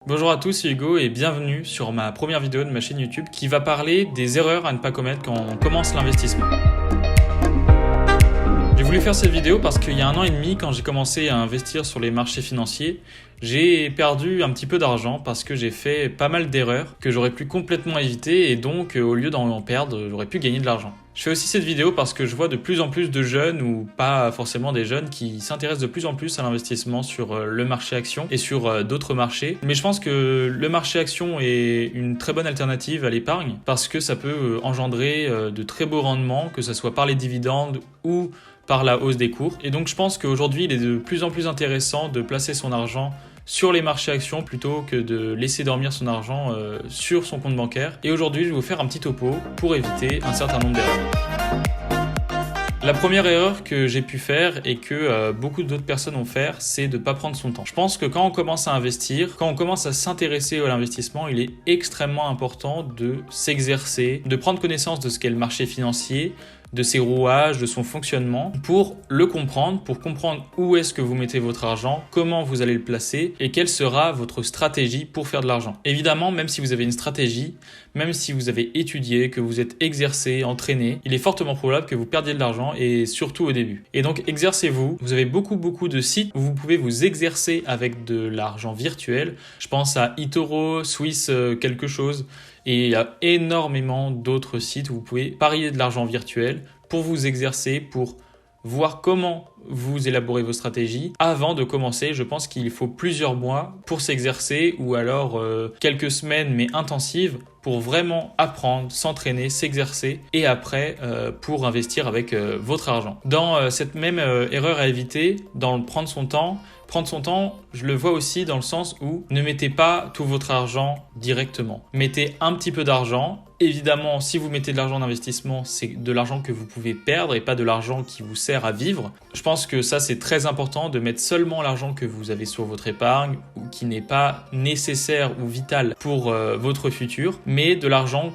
Bonjour à tous, c'est Hugo et bienvenue sur ma première vidéo de ma chaîne YouTube qui va parler des erreurs à ne pas commettre quand on commence l'investissement. J'ai voulu faire cette vidéo parce qu'il y a 1 an et demi, quand j'ai commencé à investir sur les marchés financiers, j'ai perdu un petit peu d'argent parce que j'ai fait pas mal d'erreurs que j'aurais pu complètement éviter et donc au lieu d'en perdre, j'aurais pu gagner de l'argent. Je fais aussi cette vidéo parce que je vois de plus en plus de jeunes, ou pas forcément des jeunes, qui s'intéressent de plus en plus à l'investissement sur le marché action et sur d'autres marchés. Mais je pense que le marché action est une très bonne alternative à l'épargne parce que ça peut engendrer de très beaux rendements, que ce soit par les dividendes ou par la hausse des cours. Et donc je pense qu'aujourd'hui, il est de plus en plus intéressant de placer son argent sur les marchés actions plutôt que de laisser dormir son argent sur son compte bancaire. Et aujourd'hui, je vais vous faire un petit topo pour éviter un certain nombre d'erreurs. La première erreur que j'ai pu faire et que beaucoup d'autres personnes vont faire, c'est de ne pas prendre son temps. Je pense que quand on commence à investir, quand on commence à s'intéresser à l'investissement, il est extrêmement important de s'exercer, de prendre connaissance de ce qu'est le marché financier, de ses rouages, de son fonctionnement, pour le comprendre, pour comprendre où est-ce que vous mettez votre argent, comment vous allez le placer et quelle sera votre stratégie pour faire de l'argent. Évidemment, même si vous avez une stratégie, même si vous avez étudié, que vous êtes exercé, entraîné, il est fortement probable que vous perdiez de l'argent et surtout au début. Et donc exercez-vous. Vous avez beaucoup de sites où vous pouvez vous exercer avec de l'argent virtuel. Je pense à eToro, Swiss quelque chose. Et il y a énormément d'autres sites où vous pouvez parier de l'argent virtuel pour vous exercer, pour voir comment vous élaborez vos stratégies. Avant de commencer, je pense qu'il faut plusieurs mois pour s'exercer ou alors quelques semaines mais intensives pour vraiment apprendre, s'entraîner, s'exercer et après pour investir avec votre argent. Dans cette même erreur à éviter, dans le prendre son temps, je le vois aussi dans le sens où ne mettez pas tout votre argent directement. Mettez un petit peu d'argent. Évidemment, si vous mettez de l'argent d'investissement, c'est de l'argent que vous pouvez perdre et pas de l'argent qui vous sert à vivre. Je pense que ça, c'est très important de mettre seulement l'argent que vous avez sur votre épargne ou qui n'est pas nécessaire ou vital pour votre futur, mais de l'argent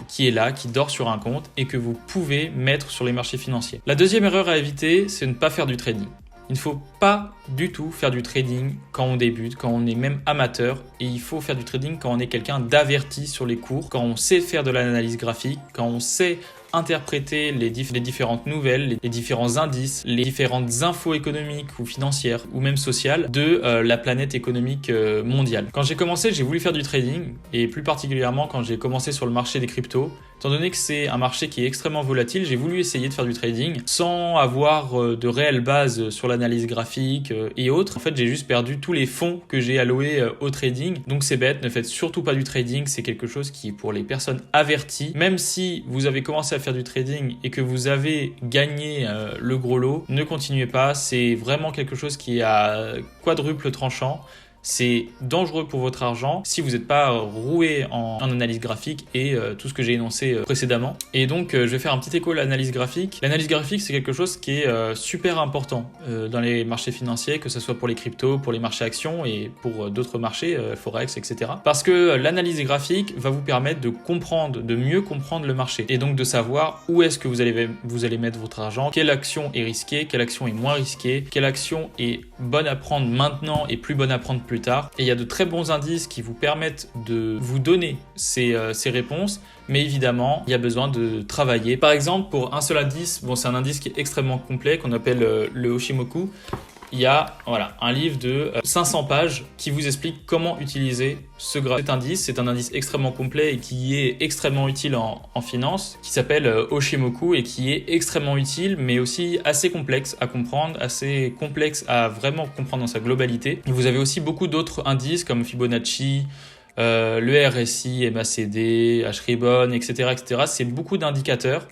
qui est là, qui dort sur un compte et que vous pouvez mettre sur les marchés financiers. La deuxième erreur à éviter, c'est de ne pas faire du trading. Il ne faut pas du tout faire du trading quand on débute, quand on est même amateur, et il faut faire du trading quand on est quelqu'un d'averti sur les cours, quand on sait faire de l'analyse graphique, quand on sait interpréter les différentes nouvelles, les différents indices, les différentes infos économiques ou financières ou même sociales de la planète économique mondiale. Quand j'ai commencé, j'ai voulu faire du trading et plus particulièrement quand j'ai commencé sur le marché des cryptos. Étant donné que c'est un marché qui est extrêmement volatile, j'ai voulu essayer de faire du trading sans avoir de réelle base sur l'analyse graphique et autres. En fait, j'ai juste perdu tous les fonds que j'ai alloués au trading. Donc c'est bête, ne faites surtout pas du trading. C'est quelque chose qui est pour les personnes averties. Même si vous avez commencé à faire du trading et que vous avez gagné le gros lot, ne continuez pas. C'est vraiment quelque chose qui est à quadruple tranchant. C'est dangereux pour votre argent si vous n'êtes pas roué en analyse graphique et tout ce que j'ai énoncé précédemment. Et donc, je vais faire un petit écho à l'analyse graphique. L'analyse graphique, c'est quelque chose qui est super important dans les marchés financiers, que ce soit pour les cryptos, pour les marchés actions et pour d'autres marchés, Forex, etc. Parce que l'analyse graphique va vous permettre de comprendre, de mieux comprendre le marché et donc de savoir où est-ce que vous allez mettre votre argent, quelle action est risquée, quelle action est moins risquée, quelle action est bonne à prendre maintenant et plus bonne à prendre plus tard. Et il y a de très bons indices qui vous permettent de vous donner ces réponses, mais évidemment, il y a besoin de travailler. Par exemple, pour un seul indice, c'est un indice qui est extrêmement complet, qu'on appelle le Hoshimoku. Il y a un livre de 500 pages qui vous explique comment utiliser cet indice. C'est un indice extrêmement complet et qui est extrêmement utile en finance, qui s'appelle Hoshimoku et qui est extrêmement utile, mais aussi assez complexe à comprendre, assez complexe à vraiment comprendre dans sa globalité. Et vous avez aussi beaucoup d'autres indices comme Fibonacci, le RSI, MACD, H-Ribbon, etc. C'est beaucoup d'indicateurs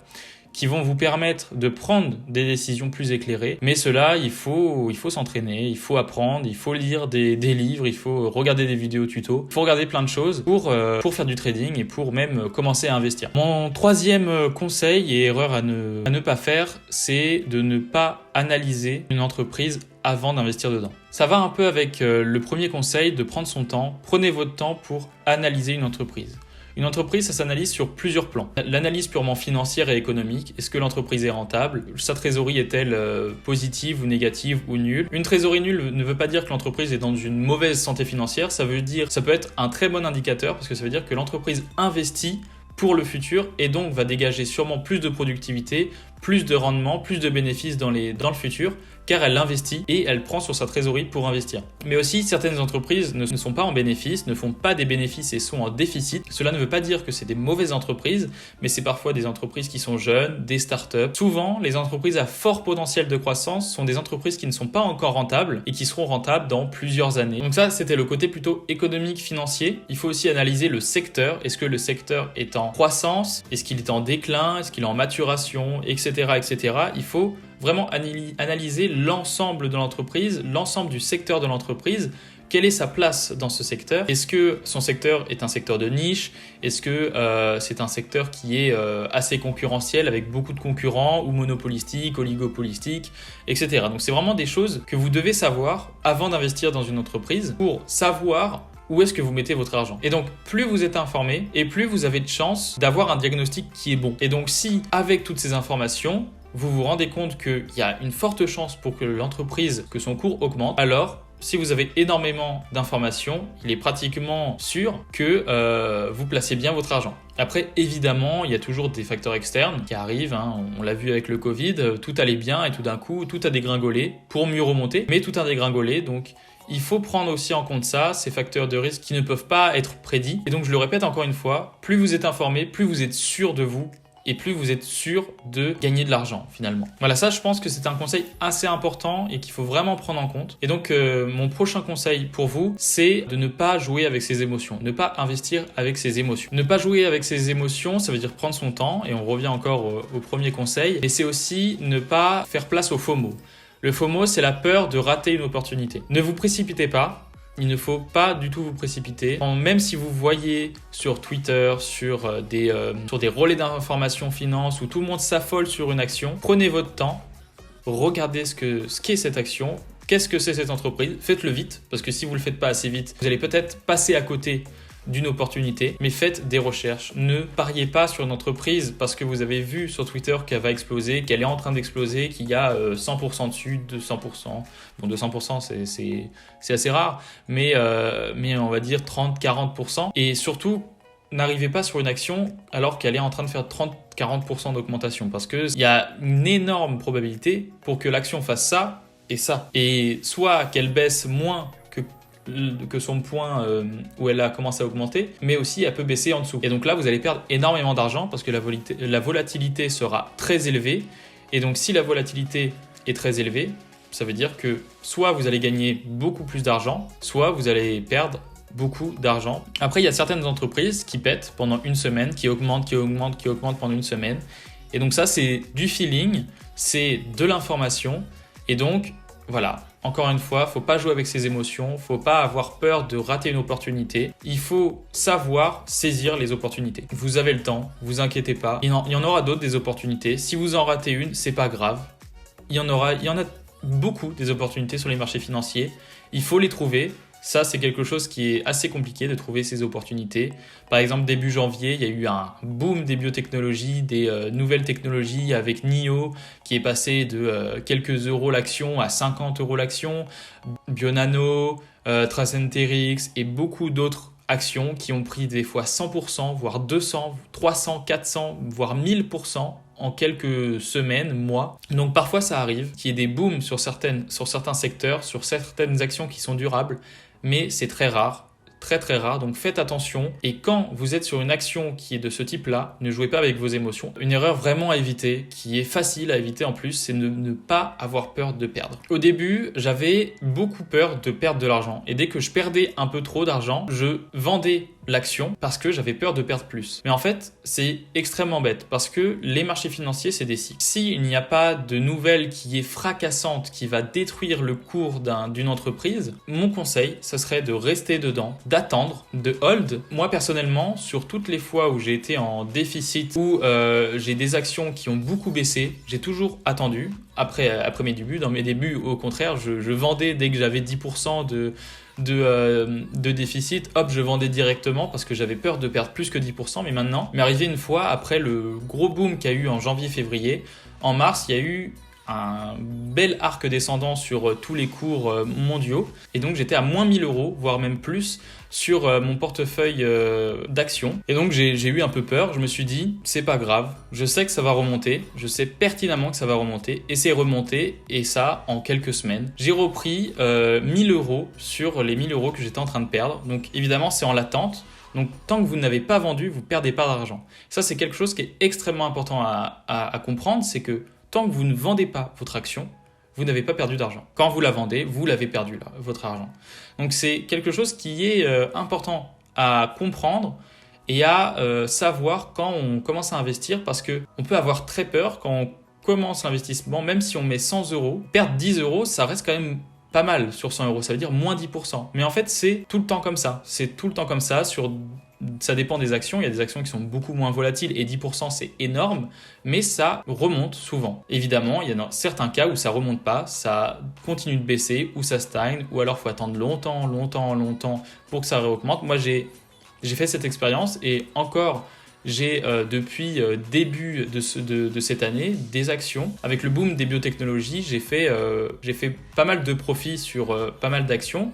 qui vont vous permettre de prendre des décisions plus éclairées. Mais cela, il faut s'entraîner, il faut apprendre, il faut lire des livres, il faut regarder des vidéos tuto, il faut regarder plein de choses pour faire du trading et pour même commencer à investir. Mon troisième conseil et erreur à ne pas faire, c'est de ne pas analyser une entreprise avant d'investir dedans. Ça va un peu avec le premier conseil de prendre son temps. Prenez votre temps pour analyser une entreprise. Une entreprise, ça s'analyse sur plusieurs plans. L'analyse purement financière et économique, est-ce que l'entreprise est rentable? Sa trésorerie est-elle positive ou négative ou nulle? Une trésorerie nulle ne veut pas dire que l'entreprise est dans une mauvaise santé financière, ça peut être un très bon indicateur parce que ça veut dire que l'entreprise investit pour le futur et donc va dégager sûrement plus de productivité, plus de rendement, plus de bénéfices dans le futur, car elle investit et elle prend sur sa trésorerie pour investir. Mais aussi, certaines entreprises ne sont pas en bénéfice, ne font pas des bénéfices et sont en déficit. Cela ne veut pas dire que c'est des mauvaises entreprises, mais c'est parfois des entreprises qui sont jeunes, des startups. Souvent, les entreprises à fort potentiel de croissance sont des entreprises qui ne sont pas encore rentables et qui seront rentables dans plusieurs années. Donc ça, c'était le côté plutôt économique, financier. Il faut aussi analyser le secteur. Est-ce que le secteur est en croissance? Est-ce qu'il est en déclin? Est-ce qu'il est en maturation? Etc. etc. Il faut vraiment analyser l'ensemble de l'entreprise, l'ensemble du secteur de l'entreprise. Quelle est sa place dans ce secteur? Est-ce que son secteur est un secteur de niche? Est-ce que c'est un secteur qui est assez concurrentiel avec beaucoup de concurrents ou monopolistique, oligopolistique, etc. Donc c'est vraiment des choses que vous devez savoir avant d'investir dans une entreprise pour savoir où est-ce que vous mettez votre argent. Et donc, plus vous êtes informé et plus vous avez de chances d'avoir un diagnostic qui est bon. Et donc, si avec toutes ces informations, vous vous rendez compte qu'il y a une forte chance pour que l'entreprise, que son cours augmente, alors si vous avez énormément d'informations, il est pratiquement sûr que vous placez bien votre argent. Après, évidemment, il y a toujours des facteurs externes qui arrivent. On l'a vu avec le Covid, tout allait bien et tout d'un coup, tout a dégringolé pour mieux remonter. Mais tout a dégringolé, donc il faut prendre aussi en compte ça, ces facteurs de risque qui ne peuvent pas être prédits. Et donc, je le répète encore une fois, plus vous êtes informé, plus vous êtes sûr de vous, et plus vous êtes sûr de gagner de l'argent finalement. Voilà, ça je pense que c'est un conseil assez important et qu'il faut vraiment prendre en compte. Et donc mon prochain conseil pour vous, c'est de ne pas jouer avec ses émotions, ne pas investir avec ses émotions. Ne pas jouer avec ses émotions, ça veut dire prendre son temps, et on revient encore au premier conseil, et c'est aussi ne pas faire place au FOMO. Le FOMO, c'est la peur de rater une opportunité. Ne vous précipitez pas. Il ne faut pas du tout vous précipiter. Même si vous voyez sur Twitter, sur des relais d'information finance où tout le monde s'affole sur une action, prenez votre temps, regardez ce qu'est cette action, qu'est-ce que c'est cette entreprise, faites-le vite, parce que si vous ne le faites pas assez vite, vous allez peut-être passer à côté d'une opportunité, mais faites des recherches. Ne pariez pas sur une entreprise parce que vous avez vu sur Twitter qu'elle va exploser, qu'elle est en train d'exploser, qu'il y a 100% dessus, 200%. Bon, 200%, c'est assez rare, mais on va dire 30-40%. Et surtout, n'arrivez pas sur une action alors qu'elle est en train de faire 30-40% d'augmentation, parce qu'il y a une énorme probabilité pour que l'action fasse ça et ça. Et soit qu'elle baisse moins que son point où elle a commencé à augmenter, mais aussi elle peut baisser en dessous. Et donc là, vous allez perdre énormément d'argent parce que la volatilité sera très élevée. Et donc si la volatilité est très élevée, ça veut dire que soit vous allez gagner beaucoup plus d'argent, soit vous allez perdre beaucoup d'argent. Après, il y a certaines entreprises qui pètent pendant une semaine, qui augmentent pendant une semaine. Et donc ça, c'est du feeling, c'est de l'information. Et donc, voilà. Encore une fois, faut pas jouer avec ses émotions, faut pas avoir peur de rater une opportunité. Il faut savoir saisir les opportunités. Vous avez le temps, vous inquiétez pas. Il y en aura d'autres des opportunités. Si vous en ratez une, c'est pas grave. Il y en a beaucoup des opportunités sur les marchés financiers. Il faut les trouver. Ça, c'est quelque chose qui est assez compliqué de trouver ces opportunités. Par exemple, début janvier, il y a eu un boom des biotechnologies, des nouvelles technologies avec NIO qui est passé de quelques euros l'action à 50 euros l'action, Bionano, Tracenterix et beaucoup d'autres actions qui ont pris des fois 100%, voire 200, 300, 400, voire 1000% en quelques semaines, mois. Donc parfois ça arrive qu'il y ait des booms sur certains secteurs, sur certaines actions qui sont durables, mais c'est très rare. Très très rare, donc faites attention. Et quand vous êtes sur une action qui est de ce type-là, ne jouez pas avec vos émotions. Une erreur vraiment à éviter, qui est facile à éviter en plus, c'est ne pas avoir peur de perdre. Au début, j'avais beaucoup peur de perdre de l'argent. Et dès que je perdais un peu trop d'argent, je vendais l'action parce que j'avais peur de perdre plus. Mais en fait, c'est extrêmement bête parce que les marchés financiers, c'est des cycles. S'il n'y a pas de nouvelle qui est fracassante, qui va détruire le cours d'une entreprise, mon conseil, ce serait de rester dedans, d'attendre, de hold. Moi, personnellement, sur toutes les fois où j'ai été en déficit, où j'ai des actions qui ont beaucoup baissé, j'ai toujours attendu. après mes débuts. Dans mes débuts, au contraire, je vendais dès que j'avais 10% de déficit. Hop, je vendais directement parce que j'avais peur de perdre plus que 10%. Mais maintenant, m'est arrivé une fois, après le gros boom qu'il y a eu en janvier-février, en mars, il y a eu un bel arc descendant sur tous les cours mondiaux. Et donc, j'étais à moins 1000 €, voire même plus, sur mon portefeuille d'actions. Et donc, j'ai eu un peu peur. Je me suis dit, c'est pas grave. Je sais que ça va remonter. Je sais pertinemment que ça va remonter. Et c'est remonté. Et ça, en quelques semaines. J'ai repris 1000 € sur les 1000 € que j'étais en train de perdre. Donc, évidemment, c'est en l'attente. Donc, tant que vous n'avez pas vendu, vous ne perdez pas d'argent. Ça, c'est quelque chose qui est extrêmement important à comprendre. C'est que tant que vous ne vendez pas votre action, vous n'avez pas perdu d'argent. Quand vous la vendez, vous l'avez perdu, là, votre argent. Donc c'est quelque chose qui est important à comprendre et à savoir quand on commence à investir, parce qu'on peut avoir très peur quand on commence l'investissement, même si on met 100 €, perdre 10 €, ça reste quand même pas mal sur 100 €, ça veut dire moins 10%. Mais en fait, c'est tout le temps comme ça. C'est tout le temps comme ça. Ça dépend des actions. Il y a des actions qui sont beaucoup moins volatiles et 10%, c'est énorme, mais ça remonte souvent. Évidemment, il y a certains cas où ça remonte pas, ça continue de baisser ou ça stagne, ou alors il faut attendre longtemps pour que ça réaugmente. Moi, j'ai fait cette expérience et encore, j'ai depuis début de cette année des actions. Avec le boom des biotechnologies, j'ai fait pas mal de profits sur pas mal d'actions.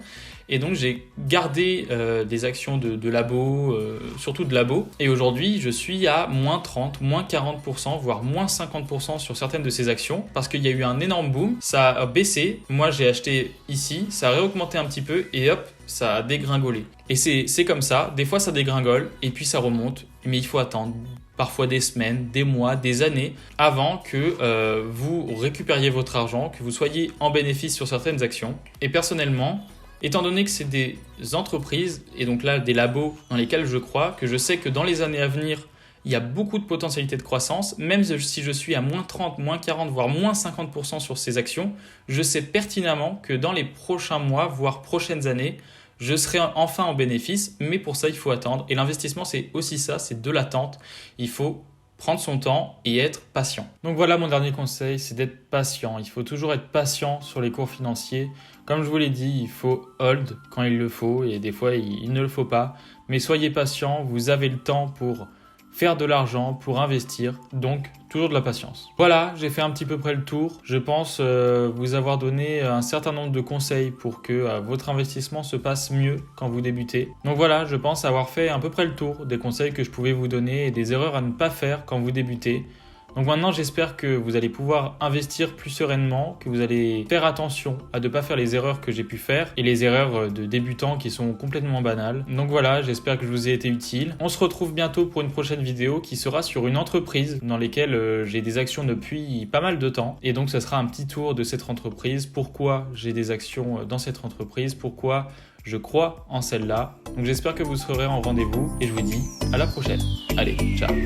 Et donc, j'ai gardé des actions de labo, surtout de labo. Et aujourd'hui, je suis à moins 30, moins 40%, voire moins 50% sur certaines de ces actions parce qu'il y a eu un énorme boom. Ça a baissé. Moi, j'ai acheté ici. Ça a réaugmenté un petit peu et hop, ça a dégringolé. Et c'est comme ça. Des fois, ça dégringole et puis ça remonte. Mais il faut attendre parfois des semaines, des mois, des années avant que vous récupériez votre argent, que vous soyez en bénéfice sur certaines actions. Et personnellement, étant donné que c'est des entreprises, et donc là des labos dans lesquels je crois, que je sais que dans les années à venir, il y a beaucoup de potentialité de croissance, même si je suis à moins 30, moins 40, voire moins 50% sur ces actions, je sais pertinemment que dans les prochains mois, voire prochaines années, je serai enfin en bénéfice, mais pour ça, il faut attendre. Et l'investissement, c'est aussi ça, c'est de l'attente. Il faut prendre son temps et être patient. Donc voilà, mon dernier conseil, c'est d'être patient. Il faut toujours être patient sur les cours financiers. Comme je vous l'ai dit, il faut hold quand il le faut et des fois, il ne le faut pas. Mais soyez patient, vous avez le temps pour faire de l'argent, pour investir, donc toujours de la patience. Voilà, j'ai fait un petit peu près le tour. Je pense vous avoir donné un certain nombre de conseils pour que votre investissement se passe mieux quand vous débutez. Donc voilà, je pense avoir fait à peu près le tour des conseils que je pouvais vous donner et des erreurs à ne pas faire quand vous débutez. Donc maintenant, j'espère que vous allez pouvoir investir plus sereinement, que vous allez faire attention à ne pas faire les erreurs que j'ai pu faire et les erreurs de débutants qui sont complètement banales. Donc voilà, j'espère que je vous ai été utile. On se retrouve bientôt pour une prochaine vidéo qui sera sur une entreprise dans laquelle j'ai des actions depuis pas mal de temps. Et donc, ce sera un petit tour de cette entreprise. Pourquoi j'ai des actions dans cette entreprise? Pourquoi je crois en celle-là? Donc j'espère que vous serez en rendez-vous et je vous dis à la prochaine. Allez, ciao!